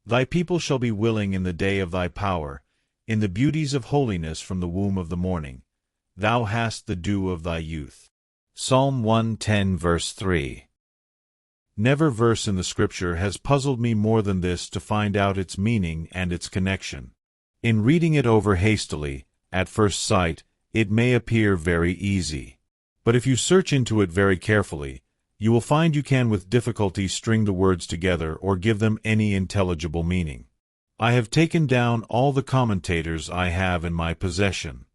Thy people shall be willing in the day of thy power, in the beauties of holiness from the womb of the morning. Thou hast the dew of thy youth. Psalm 110 verse 3. Never verse in the Scripture has puzzled me more than this to find out its meaning and its connection. In reading it over hastily, at first sight, it may appear very easy. But if you search into it very carefully, you will find you can with difficulty string the words together or give them any intelligible meaning. I have taken down all the commentators I have in my possession.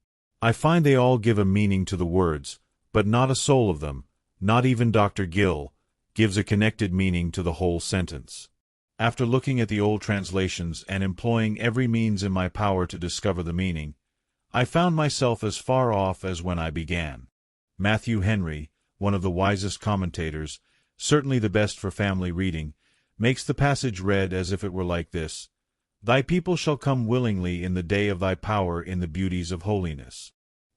I find they all give a meaning to the words, but not a soul of them, not even Dr. Gill, gives a connected meaning to the whole sentence. After looking at the old translations and employing every means in my power to discover the meaning, I found myself as far off as when I began. Matthew Henry, one of the wisest commentators, certainly the best for family reading, makes the passage read as if it were like this: Thy people shall come willingly in the day of thy power in the beauties of holiness.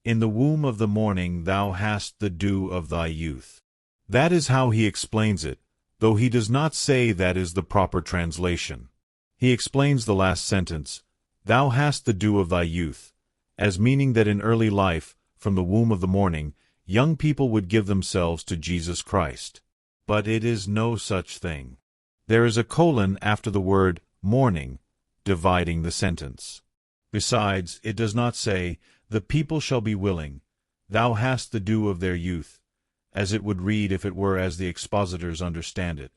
In the womb of the morning thou hast the dew of thy youth. That is how he explains it, though he does not say that is the proper translation. He explains the last sentence, Thou hast the dew of thy youth, as meaning that in early life, from the womb of the morning, young people would give themselves to Jesus Christ. But it is no such thing. There is a colon after the word morning, dividing the sentence. Besides, it does not say, The people shall be willing, thou hast the dew of their youth, as it would read if it were as the expositors understand it.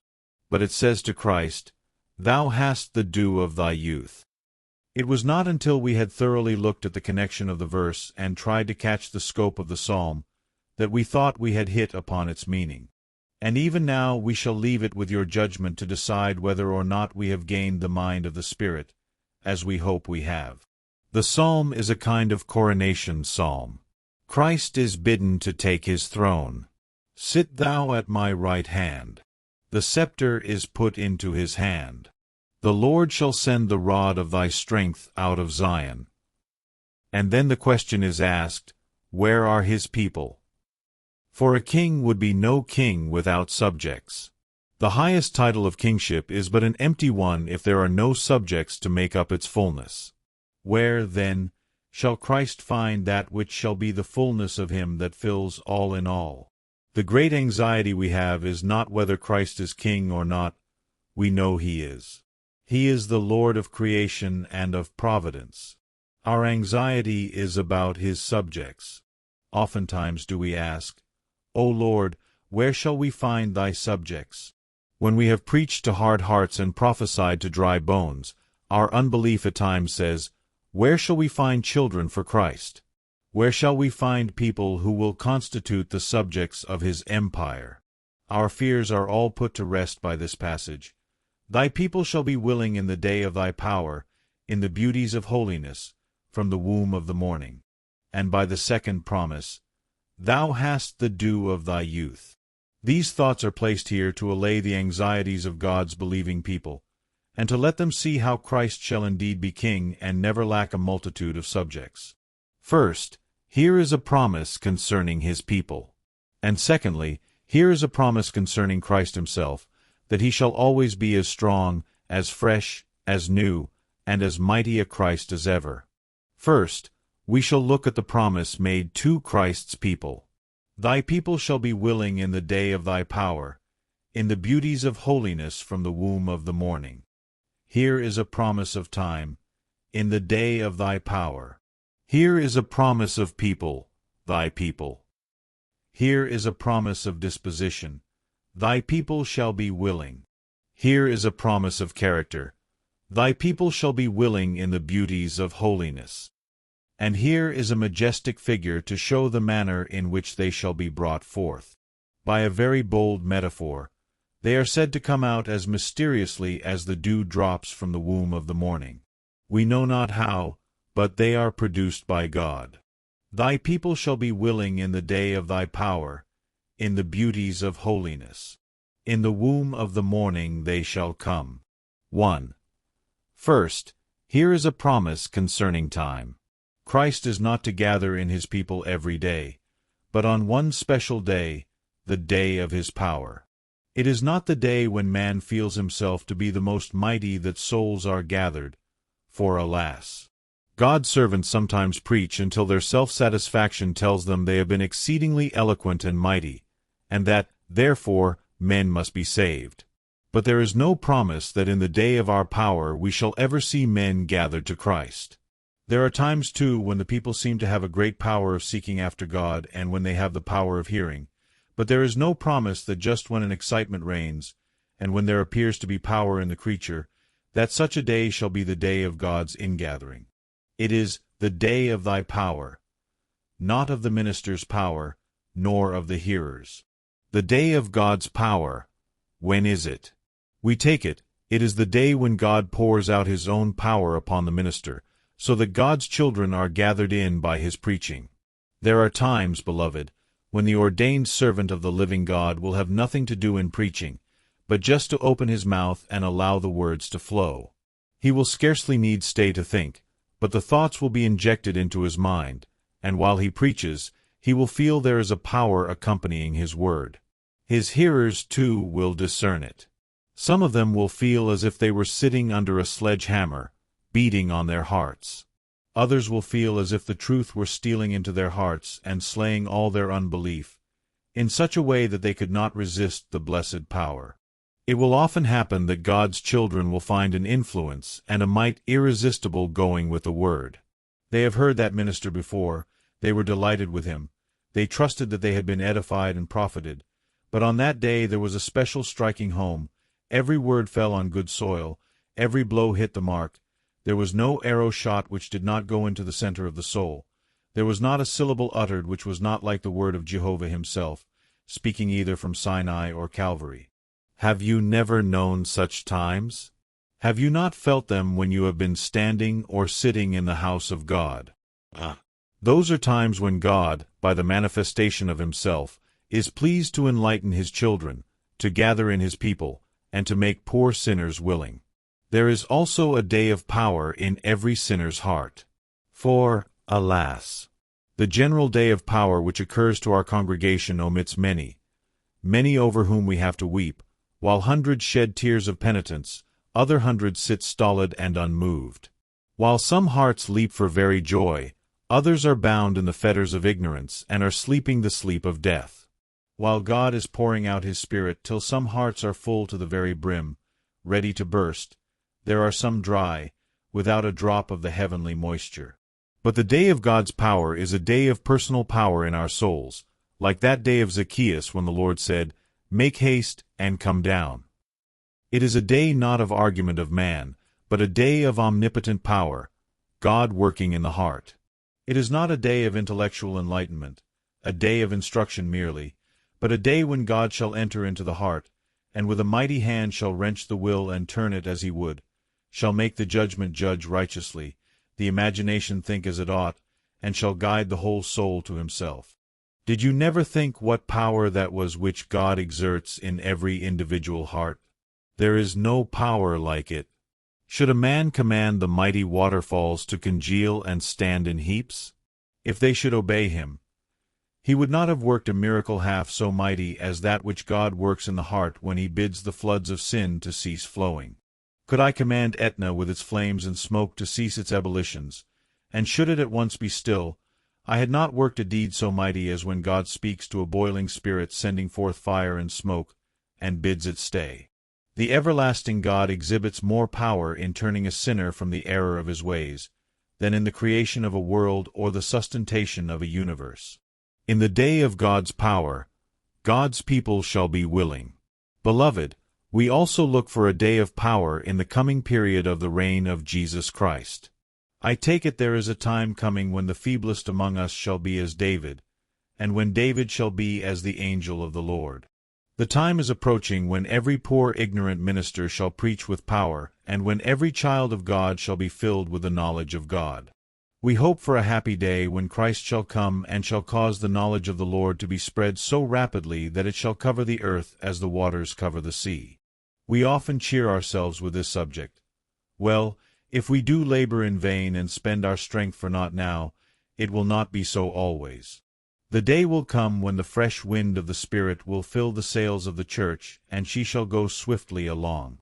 But it says to Christ, Thou hast the dew of thy youth. It was not until we had thoroughly looked at the connection of the verse and tried to catch the scope of the psalm that we thought we had hit upon its meaning. And even now we shall leave it with your judgment to decide whether or not we have gained the mind of the Spirit, as we hope we have. The psalm is a kind of coronation psalm. Christ is bidden to take his throne. Sit thou at my right hand. The scepter is put into his hand. The Lord shall send the rod of thy strength out of Zion. And then the question is asked, where are his people? For a king would be no king without subjects. The highest title of kingship is but an empty one if there are no subjects to make up its fullness. Where, then, shall Christ find that which shall be the fullness of him that fills all in all? The great anxiety we have is not whether Christ is king or not. We know he is. He is the Lord of creation and of providence. Our anxiety is about his subjects. Oftentimes do we ask, O Lord, where shall we find thy subjects? When we have preached to hard hearts and prophesied to dry bones, our unbelief at times says, Where shall we find children for Christ? Where shall we find people who will constitute the subjects of his empire? Our fears are all put to rest by this passage. Thy people shall be willing in the day of thy power, in the beauties of holiness, from the womb of the morning. And by the second promise, Thou hast the dew of thy youth. These thoughts are placed here to allay the anxieties of God's believing people, and to let them see how Christ shall indeed be king and never lack a multitude of subjects. First, here is a promise concerning his people. And secondly, here is a promise concerning Christ himself, that he shall always be as strong, as fresh, as new, and as mighty a Christ as ever. First, we shall look at the promise made to Christ's people. Thy people shall be willing in the day of thy power, in the beauties of holiness from the womb of the morning. Here is a promise of time, in the day of thy power. Here is a promise of people, thy people. Here is a promise of disposition, thy people shall be willing. Here is a promise of character, thy people shall be willing in the beauties of holiness. And here is a majestic figure to show the manner in which they shall be brought forth. By a very bold metaphor, they are said to come out as mysteriously as the dew drops from the womb of the morning. We know not how, but they are produced by God. Thy people shall be willing in the day of thy power, in the beauties of holiness. In the womb of the morning they shall come. 1. First, here is a promise concerning time. Christ is not to gather in his people every day, but on one special day, the day of his power. It is not the day when man feels himself to be the most mighty that souls are gathered, for alas, God's servants sometimes preach until their self-satisfaction tells them they have been exceedingly eloquent and mighty, and that, therefore, men must be saved. But there is no promise that in the day of our power we shall ever see men gathered to Christ. There are times, too, when the people seem to have a great power of seeking after God and when they have the power of hearing. But there is no promise that just when an excitement reigns, and when there appears to be power in the creature, that such a day shall be the day of God's ingathering. It is the day of thy power, not of the minister's power, nor of the hearers. The day of God's power, when is it? We take it, it is the day when God pours out his own power upon the minister, so that God's children are gathered in by his preaching. There are times, beloved, when the ordained servant of the living God will have nothing to do in preaching, but just to open his mouth and allow the words to flow. He will scarcely need stay to think, but the thoughts will be injected into his mind, and while he preaches, he will feel there is a power accompanying his word. His hearers, too, will discern it. Some of them will feel as if they were sitting under a sledgehammer, beating on their hearts. Others will feel as if the truth were stealing into their hearts and slaying all their unbelief, in such a way that they could not resist the blessed power. It will often happen that God's children will find an influence and a might irresistible going with the word. They have heard that minister before, they were delighted with him, they trusted that they had been edified and profited, but on that day there was a special striking home, every word fell on good soil, every blow hit the mark, there was no arrow shot which did not go into the center of the soul. There was not a syllable uttered which was not like the word of Jehovah himself, speaking either from Sinai or Calvary. Have you never known such times? Have you not felt them when you have been standing or sitting in the house of God? Those are times when God, by the manifestation of himself, is pleased to enlighten his children, to gather in his people, and to make poor sinners willing. There is also a day of power in every sinner's heart. For, alas, the general day of power which occurs to our congregation omits many, many over whom we have to weep, while hundreds shed tears of penitence, other hundreds sit stolid and unmoved. While some hearts leap for very joy, others are bound in the fetters of ignorance and are sleeping the sleep of death. While God is pouring out his Spirit till some hearts are full to the very brim, ready to burst, there are some dry, without a drop of the heavenly moisture. But the day of God's power is a day of personal power in our souls, like that day of Zacchaeus when the Lord said, "Make haste and come down." It is a day not of argument of man, but a day of omnipotent power, God working in the heart. It is not a day of intellectual enlightenment, a day of instruction merely, but a day when God shall enter into the heart, and with a mighty hand shall wrench the will and turn it as he would, shall make the judgment judge righteously, the imagination think as it ought, and shall guide the whole soul to himself. Did you never think what power that was which God exerts in every individual heart? There is no power like it. Should a man command the mighty waterfalls to congeal and stand in heaps? If they should obey him, he would not have worked a miracle half so mighty as that which God works in the heart when he bids the floods of sin to cease flowing. Could I command Etna with its flames and smoke to cease its ebullitions, and should it at once be still, I had not worked a deed so mighty as when God speaks to a boiling spirit sending forth fire and smoke, and bids it stay. The everlasting God exhibits more power in turning a sinner from the error of his ways, than in the creation of a world or the sustentation of a universe. In the day of God's power, God's people shall be willing. Beloved, we also look for a day of power in the coming period of the reign of Jesus Christ. I take it there is a time coming when the feeblest among us shall be as David, and when David shall be as the angel of the Lord. The time is approaching when every poor ignorant minister shall preach with power, and when every child of God shall be filled with the knowledge of God. We hope for a happy day when Christ shall come and shall cause the knowledge of the Lord to be spread so rapidly that it shall cover the earth as the waters cover the sea. We often cheer ourselves with this subject. Well, if we do labor in vain and spend our strength for naught now, it will not be so always. The day will come when the fresh wind of the Spirit will fill the sails of the church, and she shall go swiftly along.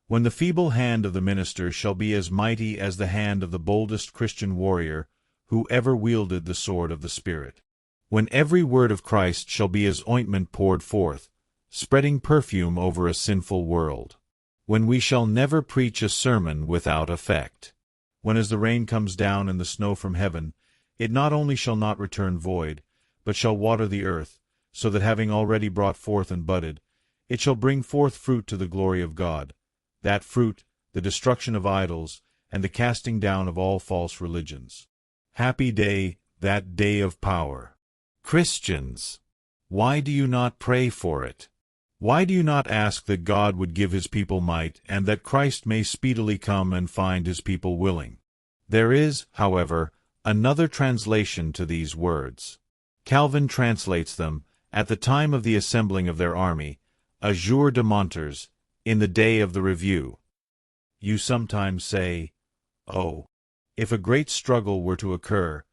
When the feeble hand of the minister shall be as mighty as the hand of the boldest Christian warrior who ever wielded the sword of the Spirit. When every word of Christ shall be as ointment poured forth, spreading perfume over a sinful world. When we shall never preach a sermon without effect. When as the rain comes down and the snow from heaven, it not only shall not return void, but shall water the earth, so that having already brought forth and budded, it shall bring forth fruit to the glory of God, that fruit, the destruction of idols, and the casting down of all false religions. Happy day, that day of power. Christians, why do you not pray for it? Why do you not ask that God would give his people might, and that Christ may speedily come and find his people willing? There is, however, another translation to these words. Calvin translates them, at the time of the assembling of their army, a jour de monteurs, in the day of the review. You sometimes say, oh, if a great struggle were to occur,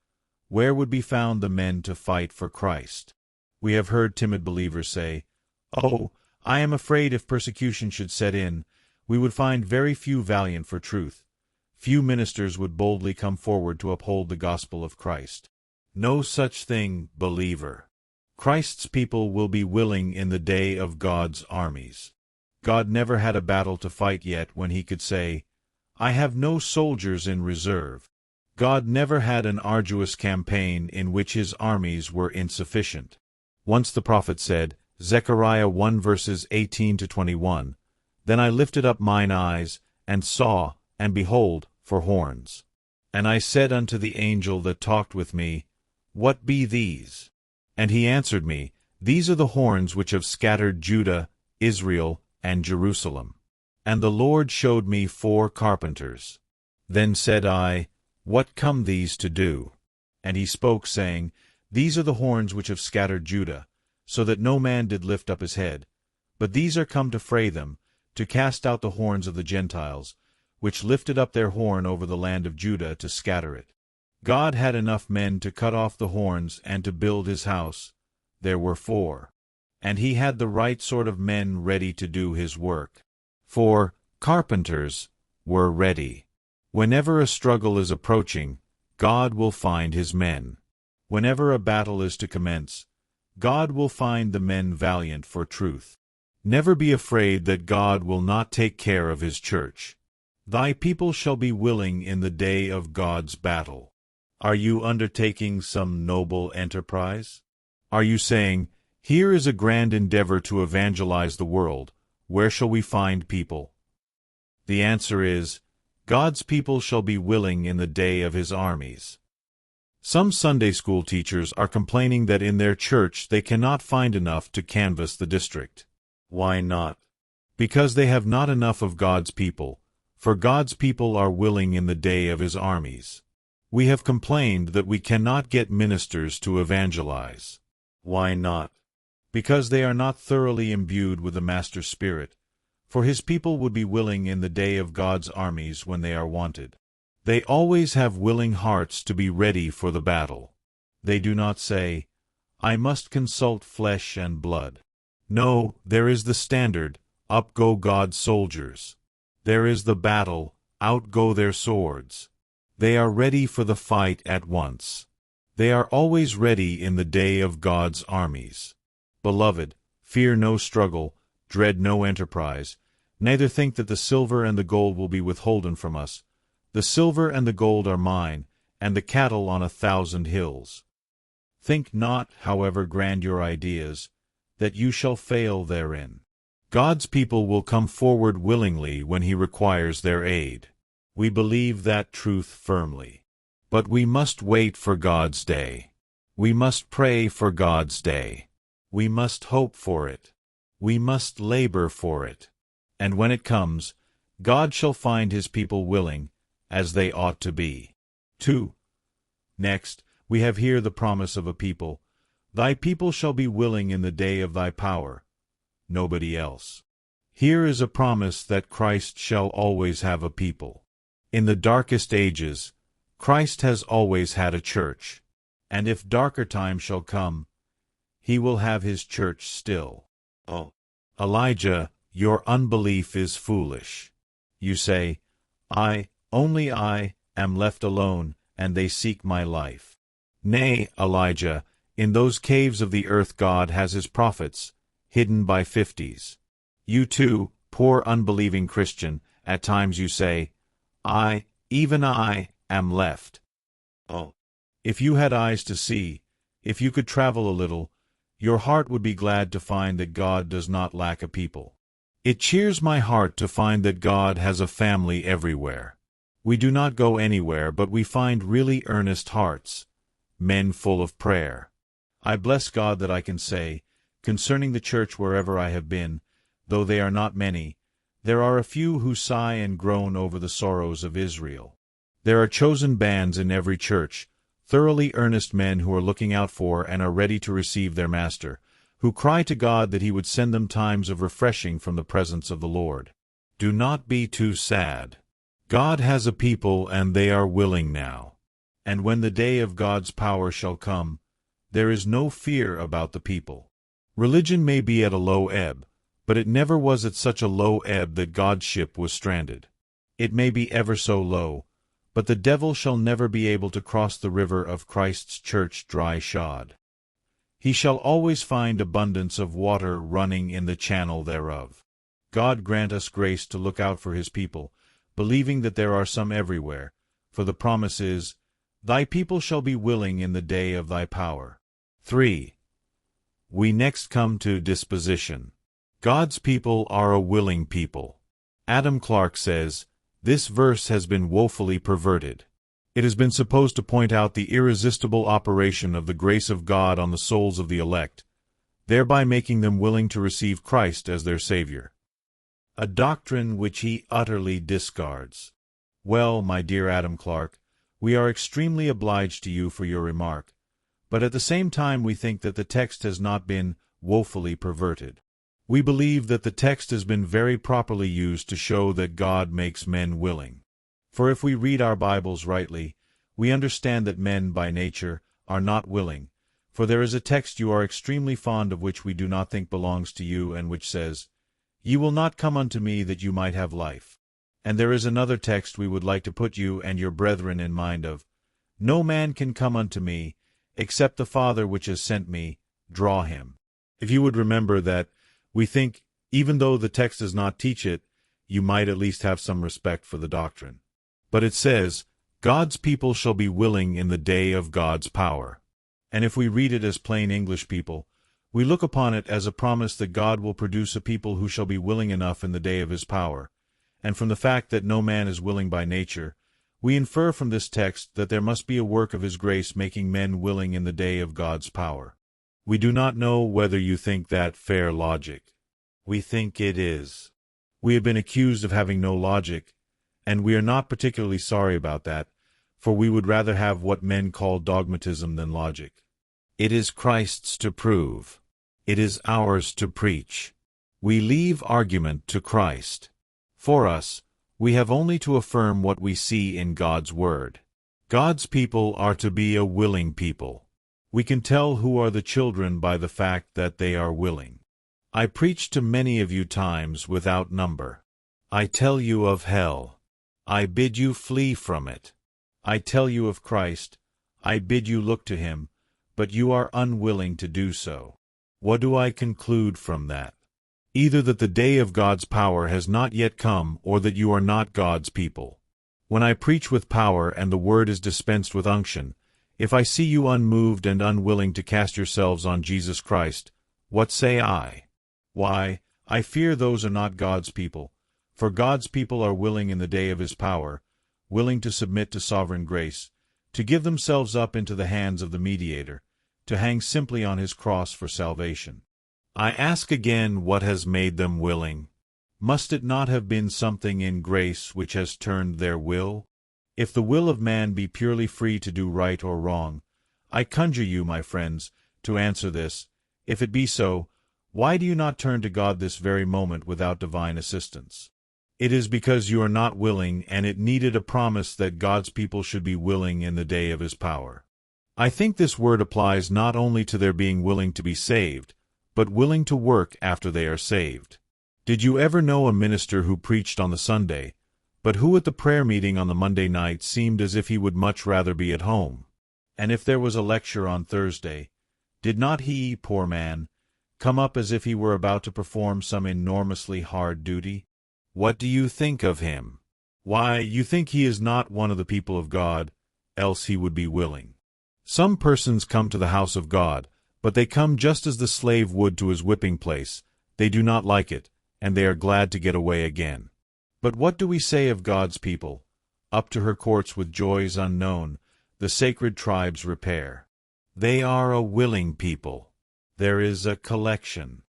where would be found the men to fight for Christ? We have heard timid believers say, oh, I am afraid if persecution should set in, we would find very few valiant for truth. Few ministers would boldly come forward to uphold the gospel of Christ. No such thing, believer. Christ's people will be willing in the day of God's armies. God never had a battle to fight yet when he could say, I have no soldiers in reserve. God never had an arduous campaign in which his armies were insufficient. Once the prophet said, Zechariah 1 verses 18-21, Then I lifted up mine eyes, and saw, and behold, for horns. And I said unto the angel that talked with me, What be these? And he answered me, These are the horns which have scattered Judah, Israel, and Jerusalem. And the Lord showed me 4 carpenters. Then said I, What come these to do? And he spoke, saying, These are the horns which have scattered Judah, so that no man did lift up his head. But these are come to fray them, to cast out the horns of the Gentiles, which lifted up their horn over the land of Judah to scatter it. God had enough men to cut off the horns and to build his house. There were 4. And he had the right sort of men ready to do his work. 4 carpenters were ready. Whenever a struggle is approaching, God will find his men. Whenever a battle is to commence, God will find the men valiant for truth. Never be afraid that God will not take care of his church. Thy people shall be willing in the day of God's battle. Are you undertaking some noble enterprise? Are you saying, Here is a grand endeavor to evangelize the world. Where shall we find people? The answer is, God's people shall be willing in the day of his armies. Some Sunday school teachers are complaining that in their church they cannot find enough to canvass the district. Why not? Because they have not enough of God's people, for God's people are willing in the day of his armies. We have complained that we cannot get ministers to evangelize. Why not? Because they are not thoroughly imbued with the Master Spirit, for his people would be willing in the day of God's armies when they are wanted. They always have willing hearts to be ready for the battle. They do not say, I must consult flesh and blood. No, there is the standard, up go God's soldiers. There is the battle, out go their swords. They are ready for the fight at once. They are always ready in the day of God's armies. Beloved, fear no struggle, dread no enterprise, neither think that the silver and the gold will be withholden from us. The silver and the gold are mine, and the cattle on 1,000 hills. Think not, however grand your ideas, that you shall fail therein. God's people will come forward willingly when he requires their aid. We believe that truth firmly. But we must wait for God's day. We must pray for God's day. We must hope for it. We must labor for it. And when it comes, God shall find his people willing, as they ought to be. 2. Next, we have here the promise of a people. Thy people shall be willing in the day of thy power. Nobody else. Here is a promise that Christ shall always have a people. In the darkest ages, Christ has always had a church. And if darker times shall come, he will have his church still. Oh, Elijah, your unbelief is foolish. You say, only I, am left alone, and they seek my life. Nay, Elijah, in those caves of the earth God has his prophets, hidden by 50s. You too, poor unbelieving Christian, at times you say, even I, am left. Oh, if you had eyes to see, if you could travel a little, your heart would be glad to find that God does not lack a people. It cheers my heart to find that God has a family everywhere. We do not go anywhere, but we find really earnest hearts, men full of prayer. I bless God that I can say, concerning the church wherever I have been, though they are not many, there are a few who sigh and groan over the sorrows of Israel. There are chosen bands in every church, thoroughly earnest men who are looking out for and are ready to receive their Master, who cry to God that he would send them times of refreshing from the presence of the Lord. Do not be too sad. God has a people, and they are willing now. And when the day of God's power shall come, there is no fear about the people. Religion may be at a low ebb, but it never was at such a low ebb that God's ship was stranded. It may be ever so low, but the devil shall never be able to cross the river of Christ's church dry-shod. He shall always find abundance of water running in the channel thereof. God grant us grace to look out for his people, believing that there are some everywhere, for the promise is, Thy people shall be willing in the day of thy power. 3. We next come to disposition. God's people are a willing people. Adam Clarke says, this verse has been woefully perverted. It has been supposed to point out the irresistible operation of the grace of God on the souls of the elect, thereby making them willing to receive Christ as their Savior. A doctrine which he utterly discards. Well, my dear Adam Clarke, we are extremely obliged to you for your remark, but at the same time we think that the text has not been woefully perverted. We believe that the text has been very properly used to show that God makes men willing. For if we read our Bibles rightly, we understand that men by nature are not willing, for there is a text you are extremely fond of which we do not think belongs to you, and which says, Ye will not come unto me that you might have life. And there is another text we would like to put you and your brethren in mind of, No man can come unto me, except the Father which has sent me, draw him. If you would remember that, we think, even though the text does not teach it, you might at least have some respect for the doctrine. But it says, God's people shall be willing in the day of God's power. And if we read it as plain English people, we look upon it as a promise that God will produce a people who shall be willing enough in the day of his power. And from the fact that no man is willing by nature, we infer from this text that there must be a work of his grace making men willing in the day of God's power. We do not know whether you think that fair logic. We think it is. We have been accused of having no logic, and we are not particularly sorry about that, for we would rather have what men call dogmatism than logic. It is Christ's to prove. It is ours to preach. We leave argument to Christ. For us, we have only to affirm what we see in God's Word. God's people are to be a willing people. We can tell who are the children by the fact that they are willing. I preached to many of you times without number. I tell you of hell. I bid you flee from it. I tell you of Christ. I bid you look to him, but you are unwilling to do so. What do I conclude from that? Either that the day of God's power has not yet come, or that you are not God's people. When I preach with power and the word is dispensed with unction, if I see you unmoved and unwilling to cast yourselves on Jesus Christ, what say I? Why, I fear those are not God's people, for God's people are willing in the day of his power, willing to submit to sovereign grace, to give themselves up into the hands of the mediator, to hang simply on his cross for salvation. I ask again, what has made them willing? Must it not have been something in grace which has turned their will? If the will of man be purely free to do right or wrong, I conjure you, my friends, to answer this. If it be so, why do you not turn to God this very moment without divine assistance? It is because you are not willing, and it needed a promise that God's people should be willing in the day of his power. I think this word applies not only to their being willing to be saved, but willing to work after they are saved. Did you ever know a minister who preached on the Sunday, but who at the prayer meeting on the Monday night seemed as if he would much rather be at home? And if there was a lecture on Thursday, did not he, poor man, come up as if he were about to perform some enormously hard duty? What do you think of him? Why, you think he is not one of the people of God, else he would be willing. Some persons come to the house of God, but they come just as the slave would to his whipping place. They do not like it, and they are glad to get away again. But what do we say of God's people? Up to her courts with joys unknown, the sacred tribes repair. They are a willing people. There is a collection.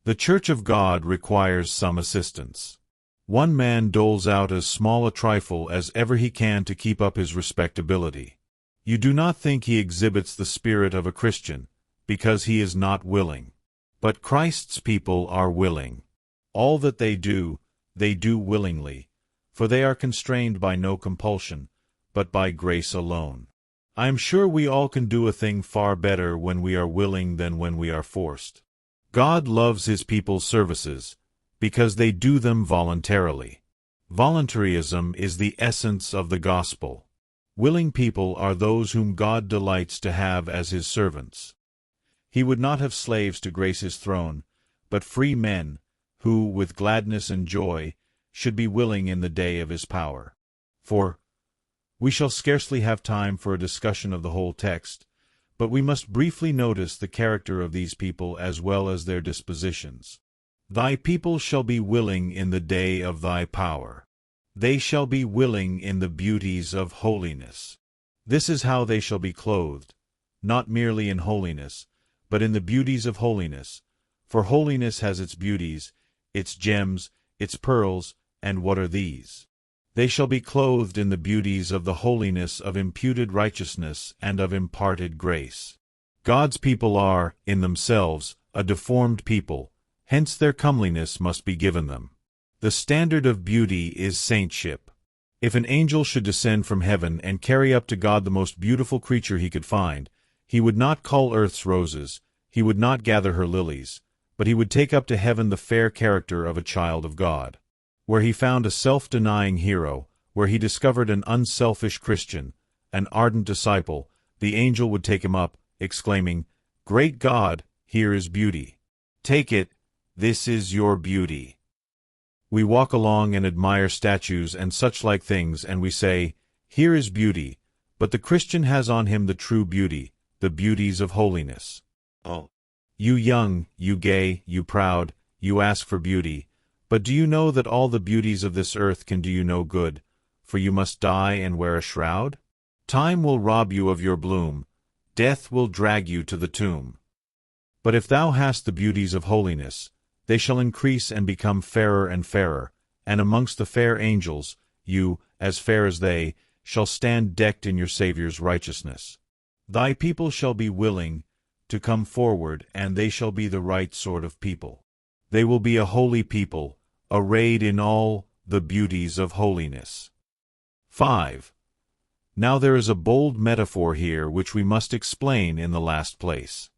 The Church of God requires some assistance. One man doles out as small a trifle as ever he can to keep up his respectability. You do not think he exhibits the spirit of a Christian, because he is not willing. But Christ's people are willing. All that they do willingly, for they are constrained by no compulsion, but by grace alone. I am sure we all can do a thing far better when we are willing than when we are forced. God loves his people's services, because they do them voluntarily. Voluntarism is the essence of the gospel. Willing people are those whom God delights to have as his servants. He would not have slaves to grace his throne, but free men, who, with gladness and joy, should be willing in the day of his power. For we shall scarcely have time for a discussion of the whole text, but we must briefly notice the character of these people as well as their dispositions. Thy people shall be willing in the day of thy power. They shall be willing in the beauties of holiness. This is how they shall be clothed, not merely in holiness, but in the beauties of holiness. For holiness has its beauties, its gems, its pearls, and what are these? They shall be clothed in the beauties of the holiness of imputed righteousness and of imparted grace. God's people are, in themselves, a deformed people, hence their comeliness must be given them. The standard of beauty is saintship. If an angel should descend from heaven and carry up to God the most beautiful creature he could find, he would not cull earth's roses, he would not gather her lilies, but he would take up to heaven the fair character of a child of God. Where he found a self-denying hero, where he discovered an unselfish Christian, an ardent disciple, the angel would take him up, exclaiming, "Great God, here is beauty. Take it, this is your beauty." We walk along and admire statues and such like things, and we say, "Here is beauty," but the Christian has on him the true beauty, the beauties of holiness. Oh, you young, you gay, you proud, you ask for beauty, but do you know that all the beauties of this earth can do you no good, for you must die and wear a shroud? Time will rob you of your bloom, death will drag you to the tomb. But if thou hast the beauties of holiness, they shall increase and become fairer and fairer, and amongst the fair angels, you, as fair as they, shall stand decked in your Saviour's righteousness. Thy people shall be willing to come forward, and they shall be the right sort of people. They will be a holy people, arrayed in all the beauties of holiness. 5. Now there is a bold metaphor here which we must explain in the last place.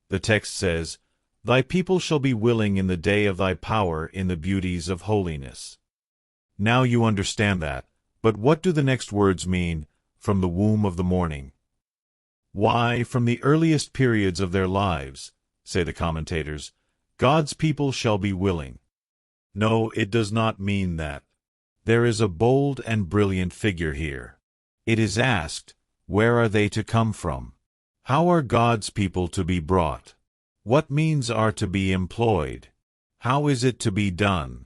The text says, "Thy people shall be willing in the day of thy power in the beauties of holiness." Now you understand that, but what do the next words mean, from the womb of the morning? Why, from the earliest periods of their lives, say the commentators, God's people shall be willing. No, it does not mean that. There is a bold and brilliant figure here. It is asked, where are they to come from? How are God's people to be brought? What means are to be employed? How is it to be done?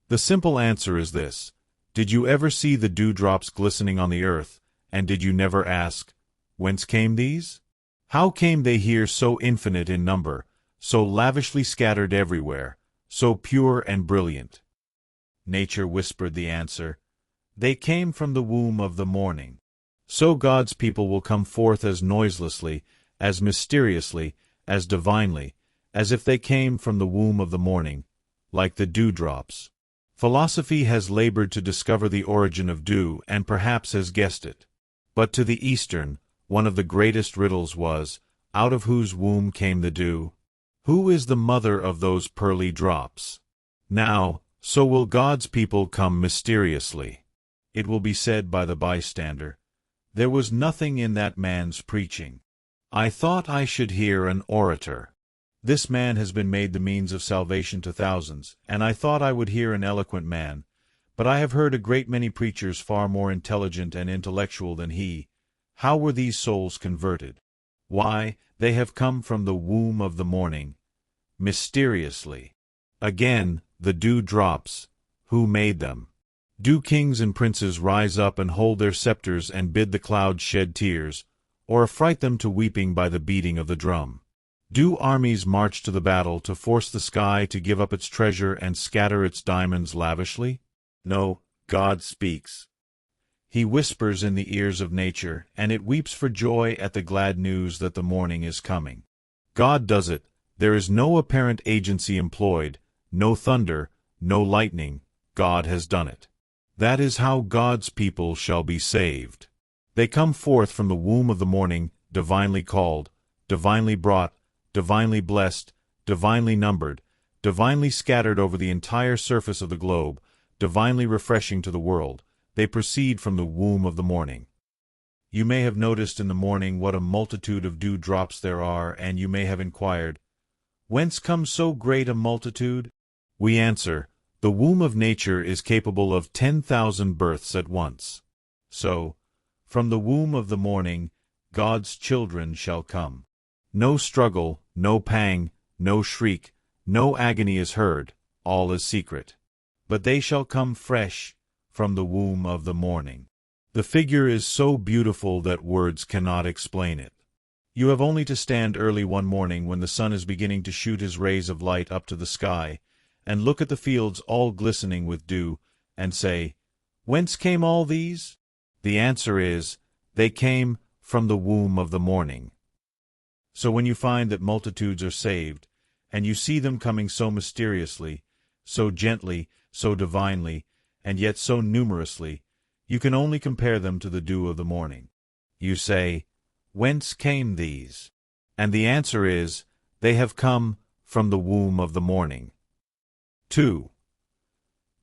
The simple answer is this. Did you ever see the dewdrops glistening on the earth, and did you never ask, whence came these? How came they here so infinite in number, so lavishly scattered everywhere, so pure and brilliant? Nature whispered the answer. They came from the womb of the morning. So God's people will come forth as noiselessly, as mysteriously, as divinely, as if they came from the womb of the morning, like the dewdrops. Philosophy has labored to discover the origin of dew, and perhaps has guessed it. But to the Eastern, One of the greatest riddles was, out of whose womb came the dew? Who is the mother of those pearly drops? Now, so will God's people come mysteriously. It will be said by the bystander, there was nothing in that man's preaching. I thought I should hear an orator. This man has been made the means of salvation to thousands, and I thought I would hear an eloquent man, but I have heard a great many preachers far more intelligent and intellectual than he. How were these souls converted? Why, they have come from the womb of the morning, mysteriously. Again, the dew drops. Who made them? Do kings and princes rise up and hold their scepters and bid the clouds shed tears, or affright them to weeping by the beating of the drum? Do armies march to the battle to force the sky to give up its treasure and scatter its diamonds lavishly? No, God speaks. He whispers in the ears of nature, and it weeps for joy at the glad news that the morning is coming. God does it. There is no apparent agency employed, no thunder, no lightning. God has done it. That is how God's people shall be saved. They come forth from the womb of the morning, divinely called, divinely brought, divinely blessed, divinely numbered, divinely scattered over the entire surface of the globe, divinely refreshing to the world. They proceed from the womb of the morning. You may have noticed in the morning what a multitude of dewdrops there are, and you may have inquired, whence comes so great a multitude? We answer, the womb of nature is capable of 10,000 births at once. So, from the womb of the morning, God's children shall come. No struggle, no pang, no shriek, no agony is heard, all is secret. But they shall come fresh, from the womb of the morning. The figure is so beautiful that words cannot explain it. You have only to stand early one morning when the sun is beginning to shoot his rays of light up to the sky, and look at the fields all glistening with dew, and say, whence came all these? The answer is, they came from the womb of the morning. So when you find that multitudes are saved, and you see them coming so mysteriously, so gently, so divinely, and yet so numerously, you can only compare them to the dew of the morning. You say, whence came these? And the answer is, they have come from the womb of the morning. 2.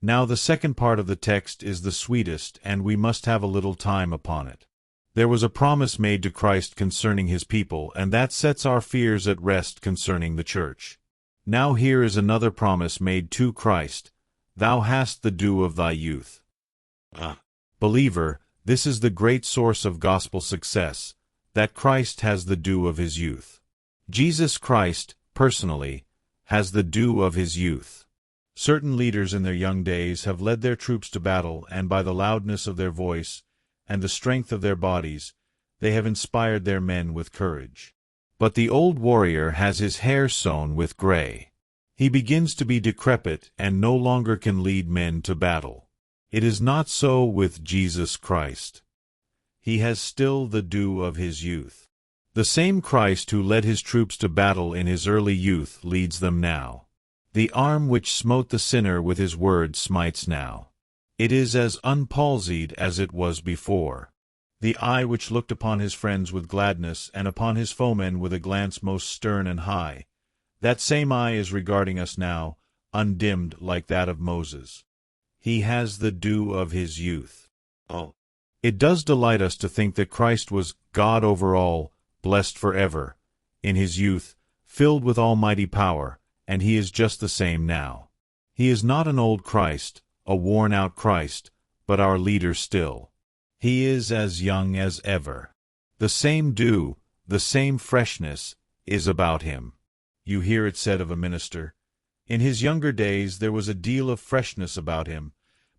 Now the second part of the text is the sweetest, and we must have a little time upon it. There was a promise made to Christ concerning his people, and that sets our fears at rest concerning the church. Now here is another promise made to Christ, thou hast the dew of thy youth. Believer, this is the great source of gospel success, that Christ has the dew of his youth. Jesus Christ, personally, has the dew of his youth. Certain leaders in their young days have led their troops to battle, and by the loudness of their voice and the strength of their bodies, they have inspired their men with courage. But the old warrior has his hair sown with gray. He begins to be decrepit and no longer can lead men to battle. It is not so with Jesus Christ. He has still the dew of his youth. The same Christ who led his troops to battle in his early youth leads them now. The arm which smote the sinner with his word smites now. It is as unpalsied as it was before. The eye which looked upon his friends with gladness and upon his foemen with a glance most stern and high, that same eye is regarding us now, undimmed like that of Moses. He has the dew of his youth. It does delight us to think that Christ was God over all, blessed forever, in his youth, filled with almighty power, and he is just the same now. He is not an old Christ, a worn-out Christ, but our leader still. He is as young as ever. The same dew, the same freshness, is about him. You hear it said of a minister, in his younger days there was a deal of freshness about him,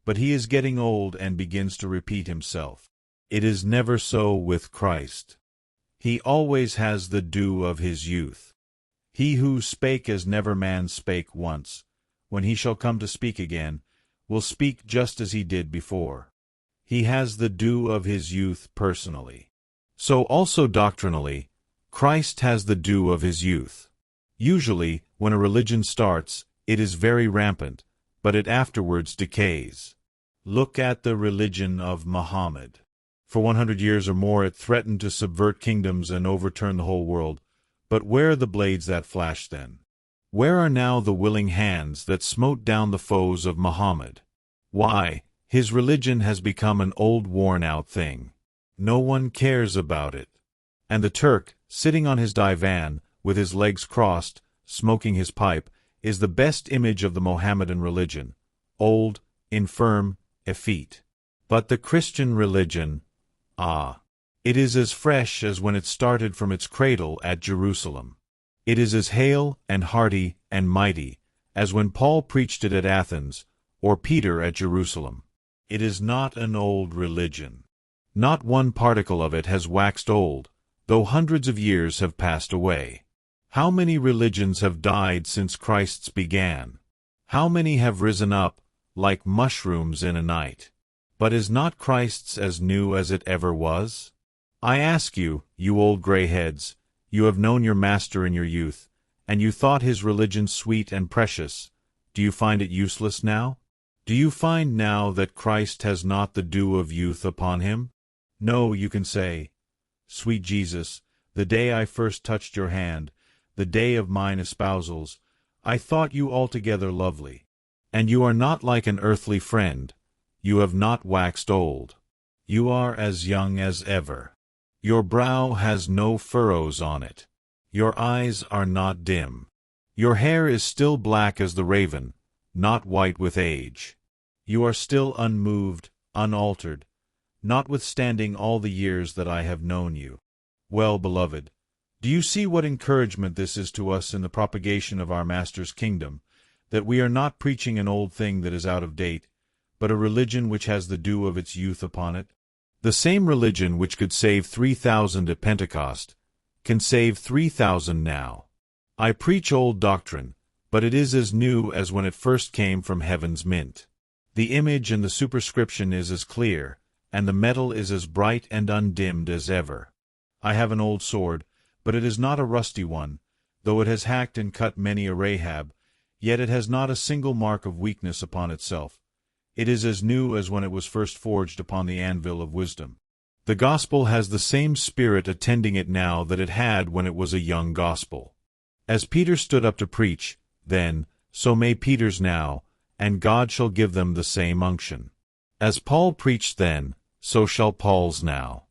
but he is getting old and begins to repeat himself. It is never so with Christ. He always has the dew of his youth. He who spake as never man spake once, when he shall come to speak again, will speak just as he did before. He has the dew of his youth personally. So also doctrinally, Christ has the dew of his youth. Usually, when a religion starts, it is very rampant, but it afterwards decays. Look at the religion of Muhammad. For 100 years or more it threatened to subvert kingdoms and overturn the whole world. But where are the blades that flashed then? Where are now the willing hands that smote down the foes of Muhammad? Why, his religion has become an old worn-out thing. No one cares about it. And the Turk, sitting on his divan, with his legs crossed, smoking his pipe, is the best image of the Mohammedan religion, old, infirm, effete. But the Christian religion, it is as fresh as when it started from its cradle at Jerusalem. It is as hale and hearty and mighty as when Paul preached it at Athens, or Peter at Jerusalem. It is not an old religion. Not one particle of it has waxed old, though hundreds of years have passed away. How many religions have died since Christ's began? How many have risen up, like mushrooms in a night? But is not Christ's as new as it ever was? I ask you, you old gray-heads, you have known your Master in your youth, and you thought his religion sweet and precious. Do you find it useless now? Do you find now that Christ has not the dew of youth upon him? No, you can say, Sweet Jesus, the day I first touched your hand, the day of mine espousals, I thought you altogether lovely. And you are not like an earthly friend. You have not waxed old. You are as young as ever. Your brow has no furrows on it. Your eyes are not dim. Your hair is still black as the raven, not white with age. You are still unmoved, unaltered, notwithstanding all the years that I have known you. Well, beloved, do you see what encouragement this is to us in the propagation of our Master's kingdom, that we are not preaching an old thing that is out of date, but a religion which has the dew of its youth upon it? The same religion which could save 3,000 at Pentecost can save 3,000 now. I preach old doctrine, but it is as new as when it first came from heaven's mint. The image and the superscription is as clear, and the metal is as bright and undimmed as ever. I have an old sword, but it is not a rusty one, though it has hacked and cut many a Rahab, yet it has not a single mark of weakness upon itself. It is as new as when it was first forged upon the anvil of wisdom. The gospel has the same spirit attending it now that it had when it was a young gospel. As Peter stood up to preach, then, so may Peter's now, and God shall give them the same unction. As Paul preached then, so shall Paul's now.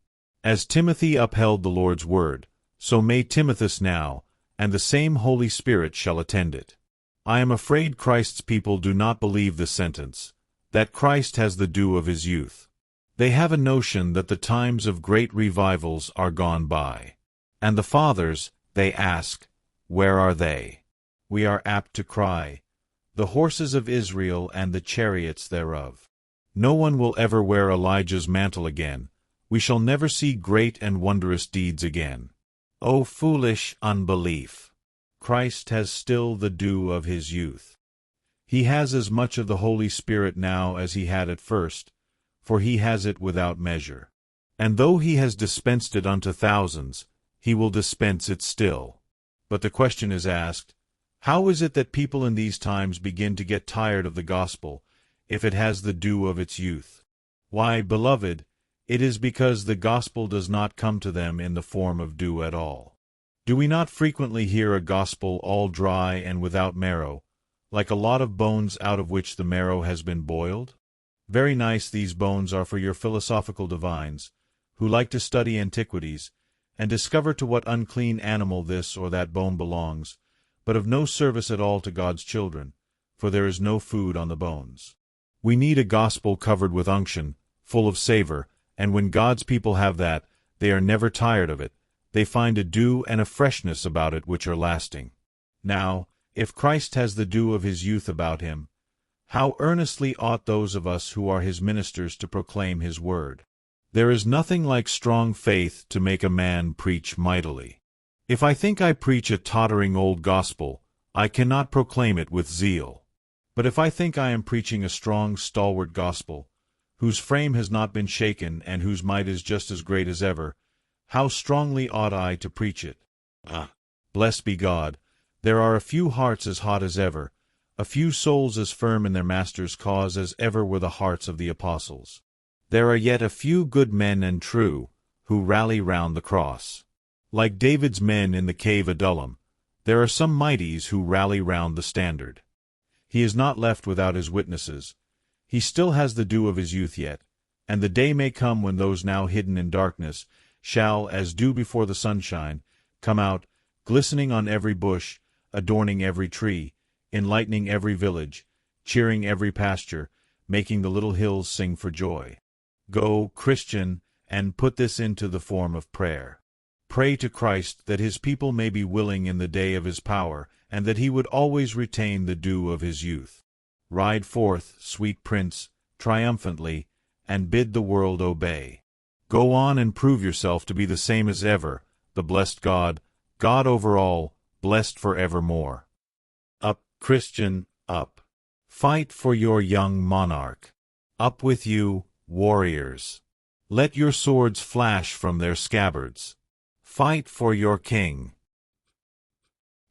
As Timothy upheld the Lord's word, so may Timothy's now, and the same Holy Spirit shall attend it. I am afraid Christ's people do not believe the sentence, that Christ has the dew of his youth. They have a notion that the times of great revivals are gone by. And the fathers, they ask, where are they? We are apt to cry, the horses of Israel and the chariots thereof. No one will ever wear Elijah's mantle again. We shall never see great and wondrous deeds again. O foolish unbelief! Christ has still the dew of his youth. He has as much of the Holy Spirit now as he had at first, for he has it without measure. And though he has dispensed it unto thousands, he will dispense it still. But the question is asked, how is it that people in these times begin to get tired of the gospel, if it has the dew of its youth? Why, beloved, it is because the gospel does not come to them in the form of dew at all. Do we not frequently hear a gospel all dry and without marrow, like a lot of bones out of which the marrow has been boiled? Very nice these bones are for your philosophical divines, who like to study antiquities, and discover to what unclean animal this or that bone belongs, but of no service at all to God's children, for there is no food on the bones. We need a gospel covered with unction, full of savor, and when God's people have that, they are never tired of it. They find a dew and a freshness about it which are lasting. Now, if Christ has the dew of his youth about him, how earnestly ought those of us who are his ministers to proclaim his word. There is nothing like strong faith to make a man preach mightily. If I think I preach a tottering old gospel, I cannot proclaim it with zeal. But if I think I am preaching a strong, stalwart gospel, whose frame has not been shaken and whose might is just as great as ever, how strongly ought I to preach it? Blessed be God, there are a few hearts as hot as ever, a few souls as firm in their Master's cause as ever were the hearts of the apostles. There are yet a few good men and true, who rally round the cross. Like David's men in the cave Adullam, there are some mighties who rally round the standard. He is not left without his witnesses. He still has the dew of his youth yet, and the day may come when those now hidden in darkness shall, as dew before the sunshine, come out, glistening on every bush, adorning every tree, enlightening every village, cheering every pasture, making the little hills sing for joy. Go, Christian, and put this into the form of prayer. Pray to Christ that his people may be willing in the day of his power, and that he would always retain the dew of his youth. Ride forth, sweet prince, triumphantly, and bid the world obey. Go on and prove yourself to be the same as ever, the blessed God, God over all, blessed for evermore. Up, Christian, up. Fight for your young monarch. Up with you, warriors. Let your swords flash from their scabbards. Fight for your king.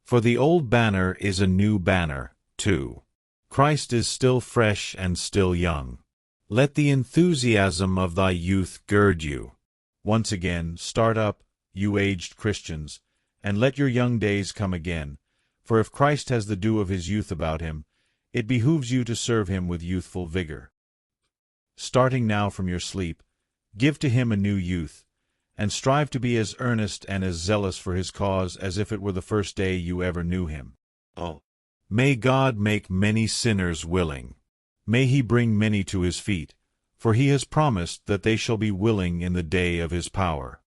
For the old banner is a new banner, too. Christ is still fresh and still young. Let the enthusiasm of thy youth gird you. Once again, start up, you aged Christians, and let your young days come again. For if Christ has the dew of his youth about him, it behooves you to serve him with youthful vigor. Starting now from your sleep, give to him a new youth, and strive to be as earnest and as zealous for his cause as if it were the first day you ever knew him. Oh, may God make many sinners willing. May he bring many to his feet, for he has promised that they shall be willing in the day of his power.